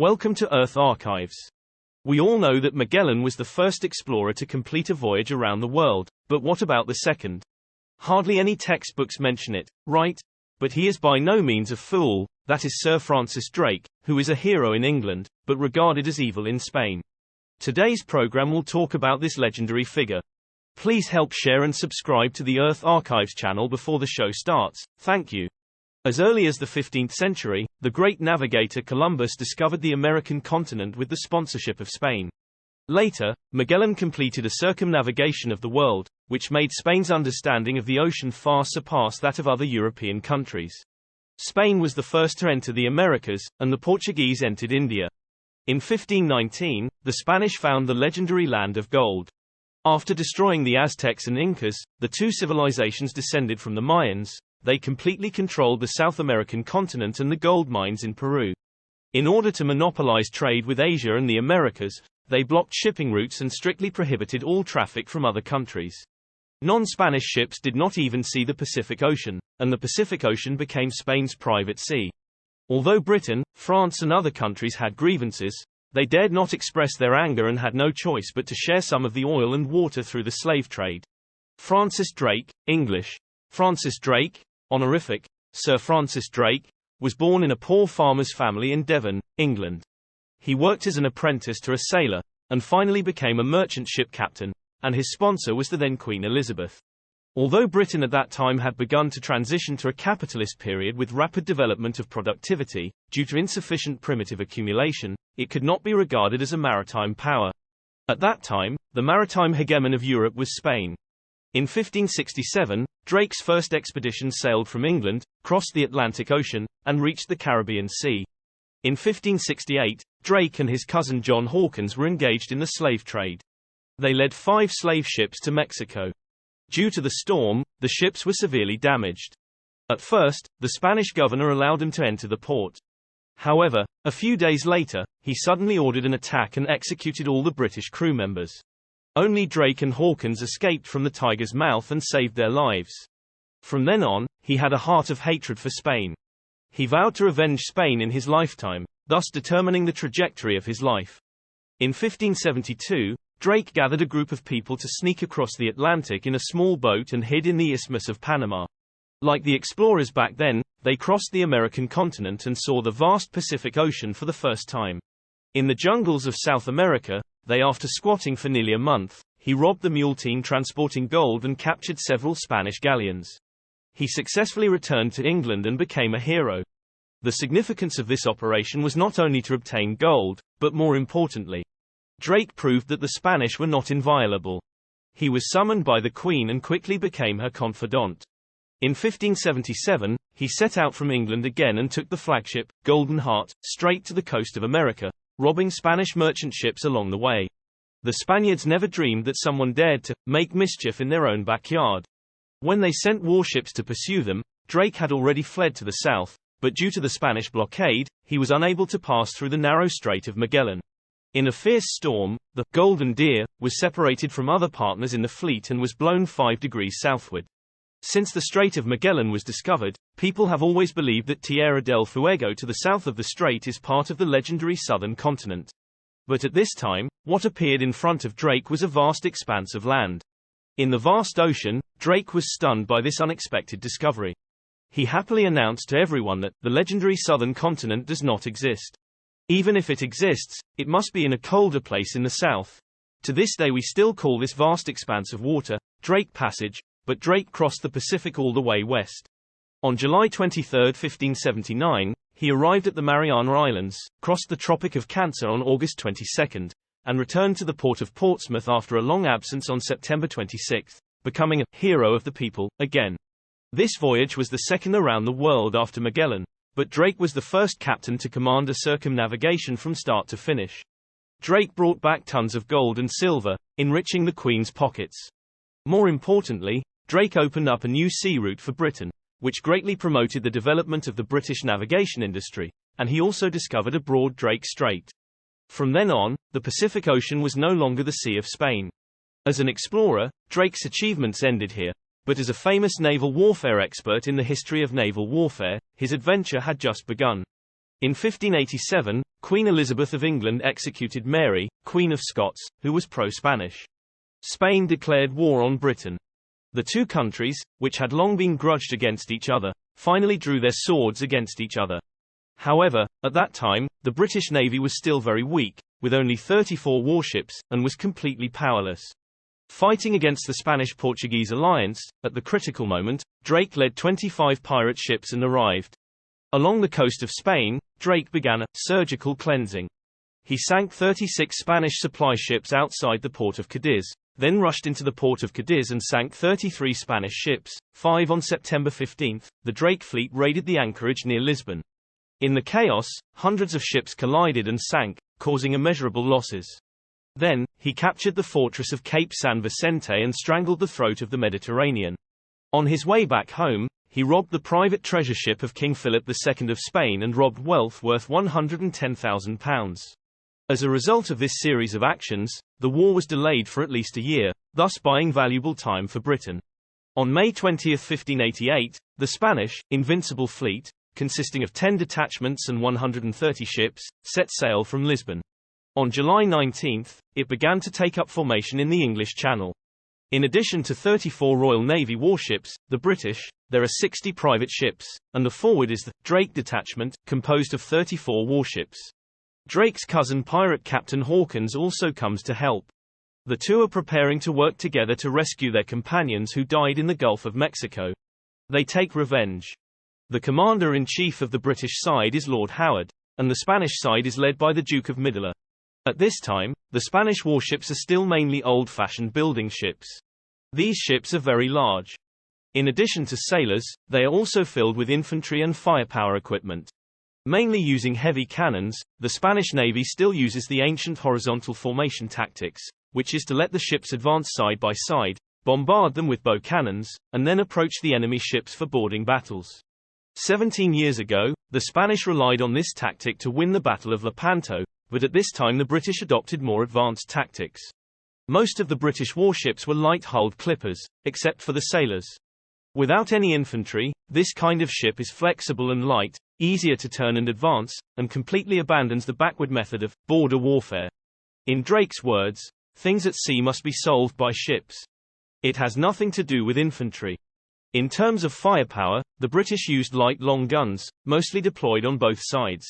Welcome to Earth Archives. We all know that Magellan was the first explorer to complete a voyage around the world, but what about the second? Hardly any textbooks mention it, right? But he is by no means a fool, that is Sir Francis Drake, who is a hero in England, but regarded as evil in Spain. Today's program will talk about this legendary figure. Please help share and subscribe to the Earth Archives channel before the show starts, thank you. As early as the 15th century, the great navigator Columbus discovered the American continent with the sponsorship of Spain. Later, Magellan completed a circumnavigation of the world, which made Spain's understanding of the ocean far surpass that of other European countries. Spain was the first to enter the Americas, and the Portuguese entered India. In 1519, the Spanish found the legendary land of gold. After destroying the Aztecs and Incas, the two civilizations descended from the Mayans. They completely controlled the South American continent and the gold mines in Peru. In order to monopolize trade with Asia and the Americas, they blocked shipping routes and strictly prohibited all traffic from other countries. Non-Spanish ships did not even see the Pacific Ocean, and the Pacific Ocean became Spain's private sea. Although Britain, France and other countries had grievances, they dared not express their anger and had no choice but to share some of the oil and water through the slave trade. Francis Drake, English, Francis Drake, honorific, Sir Francis Drake, was born in a poor farmer's family in Devon, England. He worked as an apprentice to a sailor, and finally became a merchant ship captain, and his sponsor was the then Queen Elizabeth. Although Britain at that time had begun to transition to a capitalist period with rapid development of productivity, due to insufficient primitive accumulation, it could not be regarded as a maritime power. At that time, the maritime hegemon of Europe was Spain. In 1567, Drake's first expedition sailed from England, crossed the Atlantic Ocean, and reached the Caribbean Sea. In 1568, Drake and his cousin John Hawkins were engaged in the slave trade. They led 5 slave ships to Mexico. Due to the storm, the ships were severely damaged. At first, the Spanish governor allowed them to enter the port. However, a few days later, he suddenly ordered an attack and executed all the British crew members. Only Drake and Hawkins escaped from the tiger's mouth and saved their lives. From then on, he had a heart of hatred for Spain. He vowed to revenge Spain in his lifetime, thus determining the trajectory of his life. In 1572, Drake gathered a group of people to sneak across the Atlantic in a small boat and hid in the Isthmus of Panama. Like the explorers back then, they crossed the American continent and saw the vast Pacific Ocean for the first time. In the jungles of South America, after squatting for nearly a month, he robbed the mule team transporting gold and captured several Spanish galleons. He successfully returned to England and became a hero. The significance of this operation was not only to obtain gold, but more importantly, Drake proved that the Spanish were not inviolable. He was summoned by the Queen and quickly became her confidant. In 1577, he set out from England again and took the flagship, Golden Heart, straight to the coast of America, robbing Spanish merchant ships along the way. The Spaniards never dreamed that someone dared to make mischief in their own backyard. When they sent warships to pursue them, Drake had already fled to the south, but due to the Spanish blockade, he was unable to pass through the narrow Strait of Magellan. In a fierce storm, the Golden Deer was separated from other partners in the fleet and was blown 5 degrees southward. Since the Strait of Magellan was discovered, people have always believed that Tierra del Fuego to the south of the strait is part of the legendary southern continent. But at this time, what appeared in front of Drake was a vast expanse of land. In the vast ocean, Drake was stunned by this unexpected discovery. He happily announced to everyone that the legendary southern continent does not exist. Even if it exists, it must be in a colder place in the south. To this day we still call this vast expanse of water Drake Passage, but Drake crossed the Pacific all the way west. On July 23, 1579, he arrived at the Mariana Islands, crossed the Tropic of Cancer on August 22, and returned to the port of Portsmouth after a long absence on September 26, becoming a hero of the people again. This voyage was the second around the world after Magellan, but Drake was the first captain to command a circumnavigation from start to finish. Drake brought back tons of gold and silver, enriching the Queen's pockets. More importantly, Drake opened up a new sea route for Britain, which greatly promoted the development of the British navigation industry, and he also discovered a broad Drake Strait. From then on, the Pacific Ocean was no longer the Sea of Spain. As an explorer, Drake's achievements ended here, but as a famous naval warfare expert in the history of naval warfare, his adventure had just begun. In 1587, Queen Elizabeth of England executed Mary, Queen of Scots, who was pro-Spanish. Spain declared war on Britain. The two countries, which had long been grudged against each other, finally drew their swords against each other. However, at that time, the British Navy was still very weak, with only 34 warships, and was completely powerless. Fighting against the Spanish-Portuguese alliance, at the critical moment, Drake led 25 pirate ships and arrived. Along the coast of Spain, Drake began a surgical cleansing. He sank 36 Spanish supply ships outside the port of Cadiz, then rushed into the port of Cadiz and sank 33 Spanish ships. 5 On September 15, the Drake fleet raided the anchorage near Lisbon. In the chaos, hundreds of ships collided and sank, causing immeasurable losses. Then, he captured the fortress of Cape San Vicente and strangled the throat of the Mediterranean. On his way back home, he robbed the private treasure ship of King Philip II of Spain and robbed wealth worth £110,000. As a result of this series of actions, the war was delayed for at least a year, thus buying valuable time for Britain. On May 20, 1588, the Spanish, Invincible Fleet, consisting of 10 detachments and 130 ships, set sail from Lisbon. On July 19, it began to take up formation in the English Channel. In addition to 34 Royal Navy warships, the British, there are 60 private ships, and the forward is the Drake detachment, composed of 34 warships. Drake's cousin pirate Captain Hawkins also comes to help. The two are preparing to work together to rescue their companions who died in the Gulf of Mexico. They take revenge. The commander-in-chief of the British side is Lord Howard, and the Spanish side is led by the Duke of Middelburg. At this time, the Spanish warships are still mainly old-fashioned building ships. These ships are very large. In addition to sailors, they are also filled with infantry and firepower equipment. Mainly using heavy cannons, the Spanish Navy still uses the ancient horizontal formation tactics, which is to let the ships advance side by side, bombard them with bow cannons, and then approach the enemy ships for boarding battles. 17 years ago, the Spanish relied on this tactic to win the Battle of Lepanto, but at this time the British adopted more advanced tactics. Most of the British warships were light-hulled clippers, except for the sailors. Without any infantry, this kind of ship is flexible and light, easier to turn and advance, and completely abandons the backward method of border warfare. In Drake's words, things at sea must be solved by ships. It has nothing to do with infantry. In terms of firepower, the British used light long guns, mostly deployed on both sides.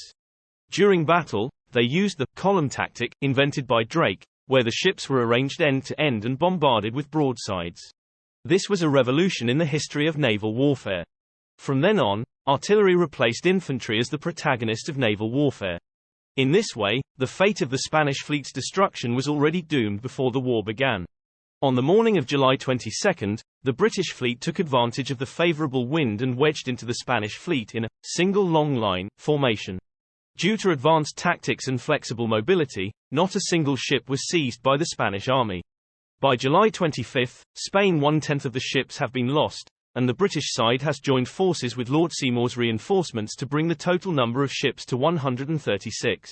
During battle, they used the column tactic, invented by Drake, where the ships were arranged end to end and bombarded with broadsides. This was a revolution in the history of naval warfare. From then on, artillery replaced infantry as the protagonist of naval warfare. In this way, the fate of the Spanish fleet's destruction was already doomed before the war began. On the morning of July 22, the British fleet took advantage of the favorable wind and wedged into the Spanish fleet in a single long line formation. Due to advanced tactics and flexible mobility, not a single ship was seized by the Spanish army. By July 25, Spain 1/10 of the ships have been lost, and the British side has joined forces with Lord Seymour's reinforcements to bring the total number of ships to 136.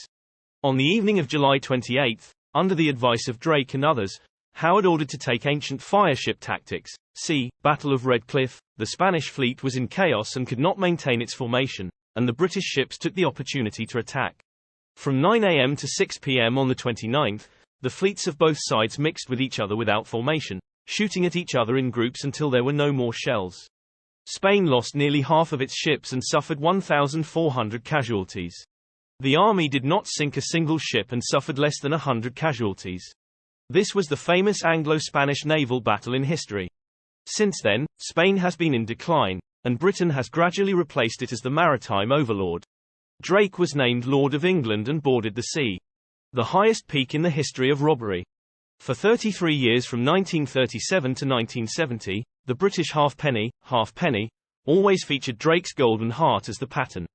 On the evening of July 28, under the advice of Drake and others, Howard ordered to take ancient fireship tactics. See, Battle of Red Cliff. The Spanish fleet was in chaos and could not maintain its formation, and the British ships took the opportunity to attack. From 9 a.m. to 6 p.m. on the 29th, the fleets of both sides mixed with each other without formation, shooting at each other in groups until there were no more shells. Spain lost nearly half of its ships and suffered 1,400 casualties. The army did not sink a single ship and suffered less than 100 casualties. This was the famous Anglo-Spanish naval battle in history. Since then, Spain has been in decline, and Britain has gradually replaced it as the maritime overlord. Drake was named Lord of England and boarded the sea. The highest peak in the history of robbery. For 33 years from 1937 to 1970, the British halfpenny, always featured Drake's golden heart as the pattern.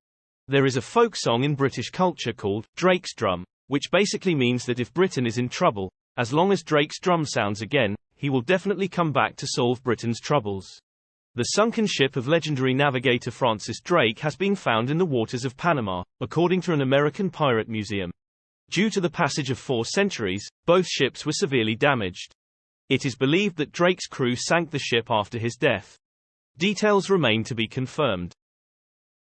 There is a folk song in British culture called Drake's Drum, which basically means that if Britain is in trouble, as long as Drake's drum sounds again, he will definitely come back to solve Britain's troubles. The sunken ship of legendary navigator Francis Drake has been found in the waters of Panama, according to an American pirate museum. Due to the passage of 4 centuries, both ships were severely damaged. It is believed that Drake's crew sank the ship after his death. Details remain to be confirmed.